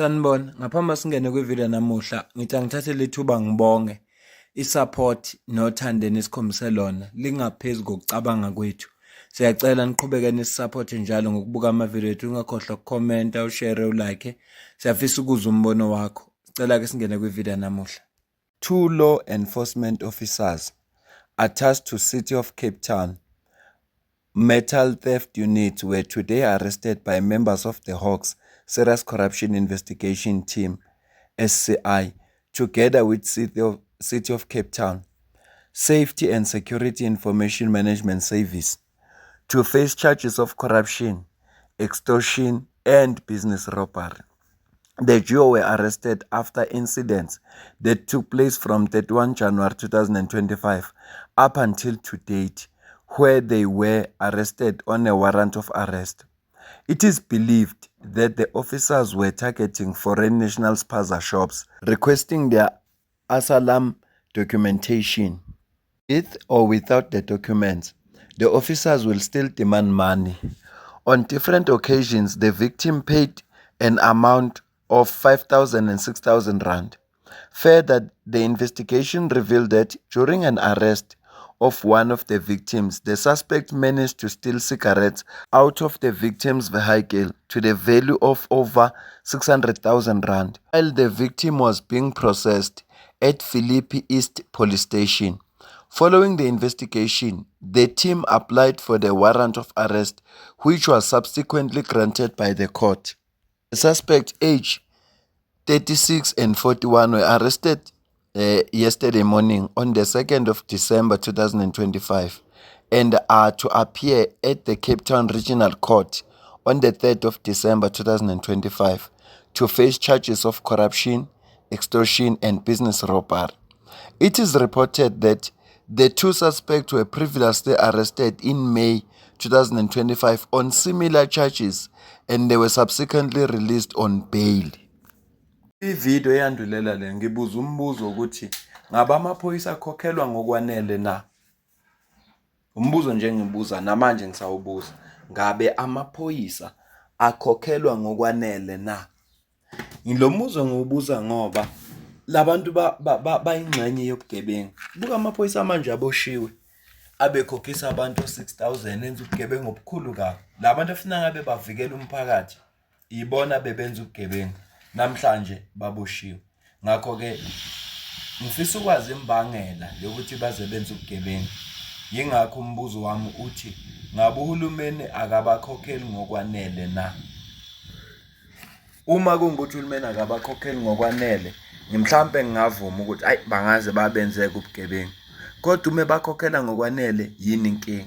Sanibona, ngaphambi singene kwivideo namuhla, ngithi angithathe lethuba ngibonge i-support nothando enikhombise lona lingaphezu kokucabanga kwethu. Siyacela niqhubeke nisupporte njalo ngokubuka amavideo ethu, ungakhohlwa ukukhomenta, ushare, ulike. Siyafisa ukuzwa umbono wakho. Sicela ke singene kwivideo namuhla. Two law enforcement officers attached to City of Cape Town metal theft unit were today arrested by members of the Hawks Serious Corruption Investigation Team, SCI, together with City of Cape Town Safety and Security Information Management Service, to face charges of corruption, extortion, and business robbery. The duo were arrested after incidents that took place from 31 January 2025 up until to date, where they were arrested on a warrant of arrest. It is believed that the officers were targeting foreign national spaza shops, requesting their asylum documentation. With or without the documents, the officers will still demand money. On different occasions, the victim paid an amount of 5,000 and 6,000 rand. Further, the investigation revealed that during an arrest of one of the victims, the suspect managed to steal cigarettes out of the victim's vehicle to the value of over 600,000 rand, while the victim was being processed at Philippi East Police Station. Following the investigation, the team applied for the warrant of arrest, which was subsequently granted by the court. The suspects, aged 36 and 41, were arrested yesterday morning on the 2nd of December 2025 and are to appear at the Cape Town Regional Court on the 3rd of December 2025 to face charges of corruption, extortion, and business robbery. It is reported that the two suspects were previously arrested in May 2025 on similar charges and they were subsequently released on bail. Ivideo eyandulela le ngibuza umbuzo ukuthi ngabe amaphoyisa akhokhelwa ngokwanele na? Umbuzo nje ngibuza namanje ngisawubuza. Ngabe amaphoyisa akhokhelwa ngokwanele na? Ngilombuzo ngiwubuza ngoba labantu bayingxenye yobugebengu. Buka amaphoyisa manje aboshiwe abekhokhisa abantu 6,000 enza ubugebengu obukhulu kabi. Labantu afuna ngabe bavikela umphakathi ibona bebenza ubugebengu. Namhlanje baboshiwe. Ngakho ke ngifisa ukwazi imbangela yokuthi baze benze ubugebengu. Yingakho umbuzo wami uthi ngabe uhulumeni akabakhokheli ngokwanele na? Uma kungukuthi uhulumeni akabakhokheli ngokwanele, mhlambe ngingavuma ukuthi bangaze babenzeke ubugebengu. Kodwa uma bakhokhela ngokwanele yini inkinga?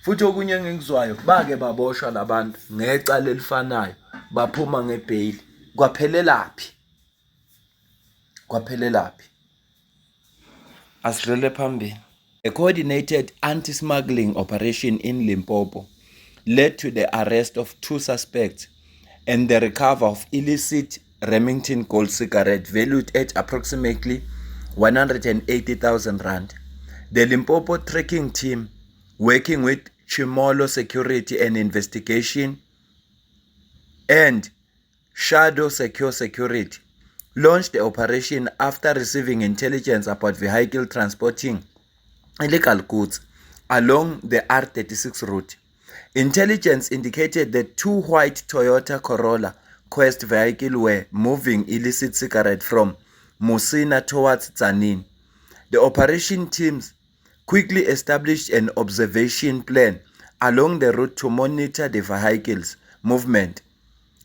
Futhi okunye engikuzwayo bake baboshwa labantu ngecala elifanayo baphuma ngebail. Kwaphelelaphi? Asidlule phambili. A coordinated anti-smuggling operation in Limpopo led to the arrest of two suspects and the recovery of illicit Remington Gold cigarette valued at approximately 180,000 rand. The Limpopo tracking team, working with Chimolo Security and Investigation and Shadow Secure Security, launched the operation after receiving intelligence about vehicle transporting illegal goods along the R36 route. Intelligence indicated that two white Toyota Corolla Quest vehicles were moving illicit cigarettes from Musina towards Tzaneen. The operation teams quickly established an observation plan along the route to monitor the vehicles' movement.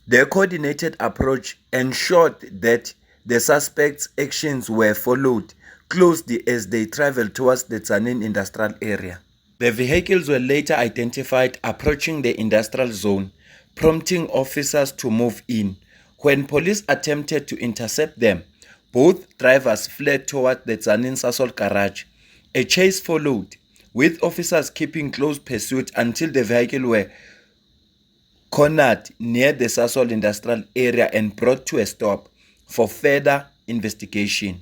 Their coordinated approach ensured that the suspects' actions were followed closely as they traveled towards the Tzaneen industrial area. The vehicles were later identified approaching the industrial zone, prompting officers to move in. When police attempted to intercept them, both drivers fled toward the Tzaneen Sasol garage. A chase followed, with officers keeping close pursuit until the vehicles were cornered near the Sasol industrial area and brought to a stop for further investigation.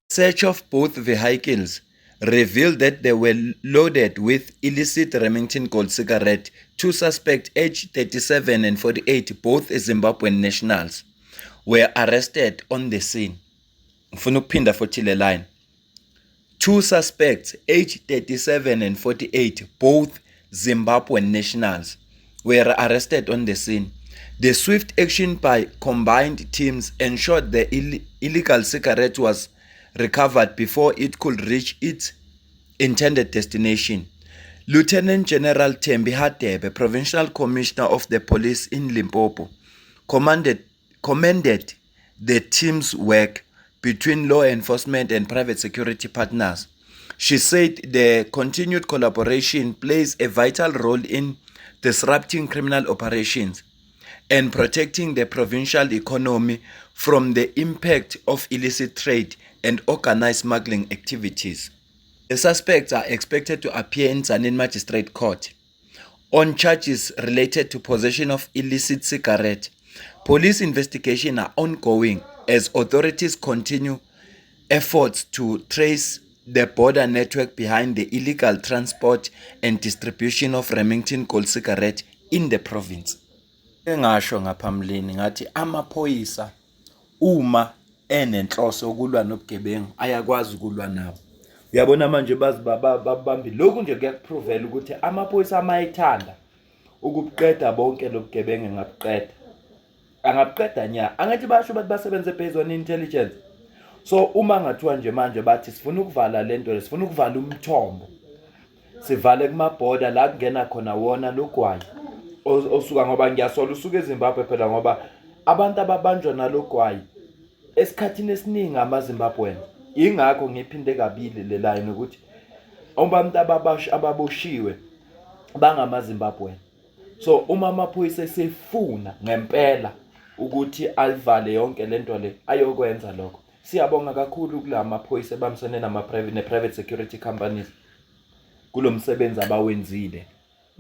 Search of both vehicles revealed that they were loaded with illicit Remington Gold cigarette. Two suspects aged 37 and 48, both Zimbabwean nationals. were arrested on the scene. Ngifuna ukuphinda futhi le line. 2 suspects, aged 37 and 48, both Zimbabwean nationals, were arrested on the scene. The swift action by combined teams ensured the illegal cigarette was recovered before it could reach its intended destination. Lieutenant General Thembi Hadebe, Provincial Commissioner of the Police in Limpopo, commended the team's work between law enforcement and private security partners. She said the continued collaboration plays a vital role in disrupting criminal operations and protecting the provincial economy from the impact of illicit trade and organized smuggling activities. The suspects are expected to appear in Tzaneen Magistrate Court on charges related to possession of illicit cigarette. Police investigations are ongoing as authorities continue efforts to trace the border network behind the illegal transport and distribution of Remington Gold cigarette in the province. Engasho ngaphambilini ngathi amaphoyisa uma enenhloso yokulwa nobugebengu ayakwazi ukulwa nabo. Uyabona manje bazi babambi lokhu nje kuyakuprovela ukuthi amaphoyisa amayithanda ukubuqeda bonke lobugebengu ngabuqeda. Angabuqeda nya angathi basho bathi basebenze based on intelligence. So uma ngathiwa nje manje bathi sifuna ukuvala lento le sifuna ukuvala umthombo. Sivale kuma border la kungena khona wona logwayi osuka ngoba ngiyasola usuke eZimbabwe phela ngoba abantu ababanjwa nalogwayi esikhathini esiningi amaZimbabwe. Ingakho ngiphinde kabili le line ukuthi abantu ababoshiwe bangamaZimbabwe. So uma amaphoyisa esefuna ngempela ukuthi alivale yonke lento le ayokwenza lokho. Siyabonga kakhulu kula maphoyisa bamsene private security companies kulomsebenzi abawenzile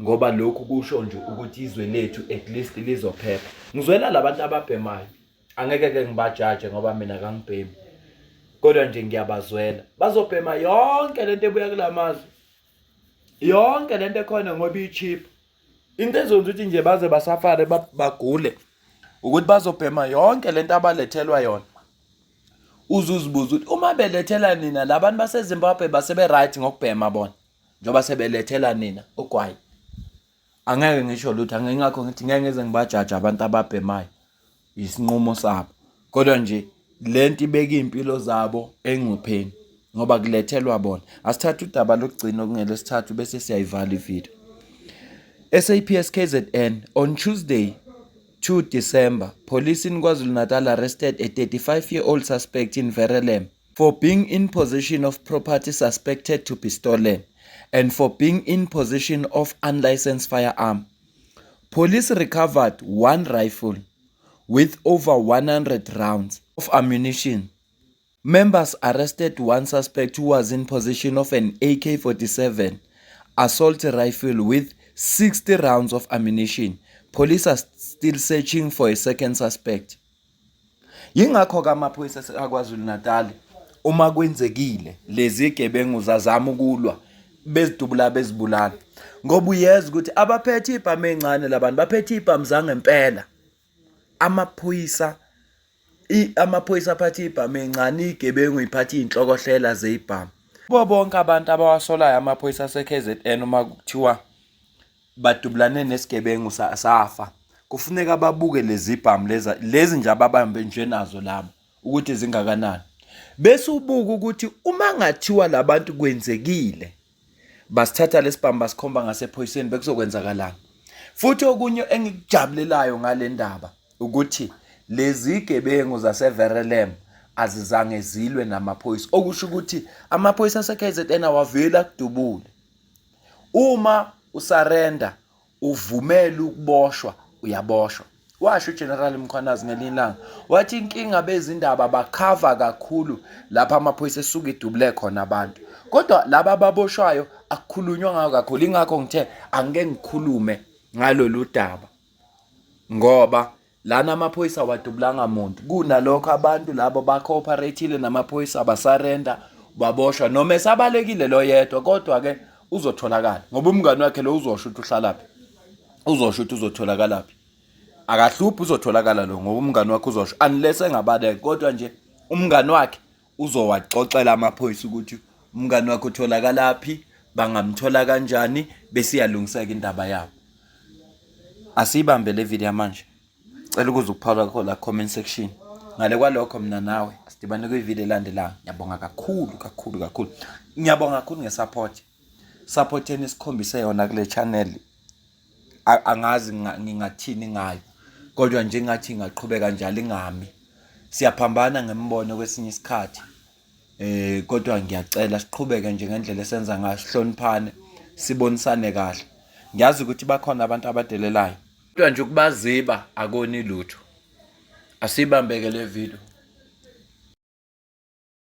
ngoba lokhu kusho nje ukuthi izwe lethu at least lizophepha. Ngizwela labantu ababhemayo angeke ke ngibajaje ngoba mina kangibhemi. Kodwa nje ngiyabazwela bazobhema yonke lento ebuya kulamazwe. Yonke lento ekhona ngoba icheap. Into ezonza ukuthi nje baze basafare bagule ukuthi bazobhema yonke lento abalethelwa yona. Uzuzibuza ukuthi uma belethela nina labantu baseZimbabwe basebe right ngokubhema bona njoba sebelethela nina ugwayi. Angeke ngisho lutho angengakho ngithi ngeke ngeze ngibajaje abantu ababhemayo. Isinqumo sabo. Kodwa nje lento ibeka impilo zabo engcupheni ngoba kulethelwa bona. Asithatha udaba lokugcina okungelesithathu bese siyayivala ivideo. SAPS KZN on Tuesday 2 December, police in KwaZulu-Natal arrested a 35-year-old suspect in Verulam for being in possession of property suspected to be stolen and for being in possession of unlicensed firearm. Police recovered one rifle with over 100 rounds of ammunition. Members arrested one suspect who was in possession of an AK-47 assault rifle with 60 rounds of ammunition. Police are still searching for a second suspect. Yingakho kamaphoyisa akwaZulu-Natal uma kwenzekile lezi gebengu zazama ukulwa bezidubula bezibulala ngoba uyeza ukuthi abaphethe ibhamu encane labantu baphethe ibhamu zangempela. Amaphoyisa aphathe ibhamu encane igebengu iphathe inhlokohlela zeibhamu. Bonke abantu abawasolayo amaphoyisa aseKZN uma kuthiwa badubulane nesigebengu safa kufuneka babuke lezi bhamu lezi nje ababambe nje nazo labo ukuthi zingakanani bese ubuka ukuthi uma ngathiwa labantu kwenzekile basithatha lesibhamu basikhomba ngasephoyiseni bekuzokwenzakalana. Futhi okunye engikujabulelayo ngale ndaba ukuthi lezi gebengu zaseVerulam azizange zilwe namaphoyisa okusho ukuthi amaphoyisa aseKZN awavela kudubule. Uma usarenda uvumela ukuboshwa uyaboshwa. Washo uGeneral Mkhwanazi ngelinye ilanga wathi inkinga bezindaba bakhava kakhulu lapha amaphoyisa esuka idubule khona abantu. Kodwa laba ababoshwayo akukhulunywa ngayo kakhulu. Ingakho ngithe angeke ngikhulume ngalolu daba ngoba lana amaphoyisa wadubulanga muntu. Kunalokho abantu labo bacooperateile namaphoyisa basarenda baboshwa noma esabalekile lo yedwa kodwa ke uzotholakala ngoba umngani wakhe lo uzosho ukuthi uhlalaphi. Uzosho ukuthi uzotholakala phi. akahluphi uzotholakala lo ngoba umngani wakhe uzosho unless engabaleka, kodwa nje umngani wakhe uzowaxoxela amaphoyisa ukuthi umngani wakhe utholakalaphi, bangamthola kanjani, bese iyalungiseka indaba yabo. Asiyibambe le video manje. Cela ukuze ukuphawula khona la comment section. Ngale kwalokho mina nawe sidibane kwivideo elandelayo. Ngiyabonga kakhulu. Ngiyabonga kakhulu ngesupport. Supporteni esikhombise yona kule channel. Angazi ngingathini ngayo. Kodwa nje ngathi ngaqhubeka njalo ingami. Siyaphambana ngembono kwesinye isikhathi. Kodwa ngiyacela siqhubeke nje ngendlela esenza ngayo, sihloniphane, sibonisane kahle. Ngiyazi ukuthi bakhona abantu abadelelayo. Kodwa nje ukubaziba akoni lutho. Asibambeke le video.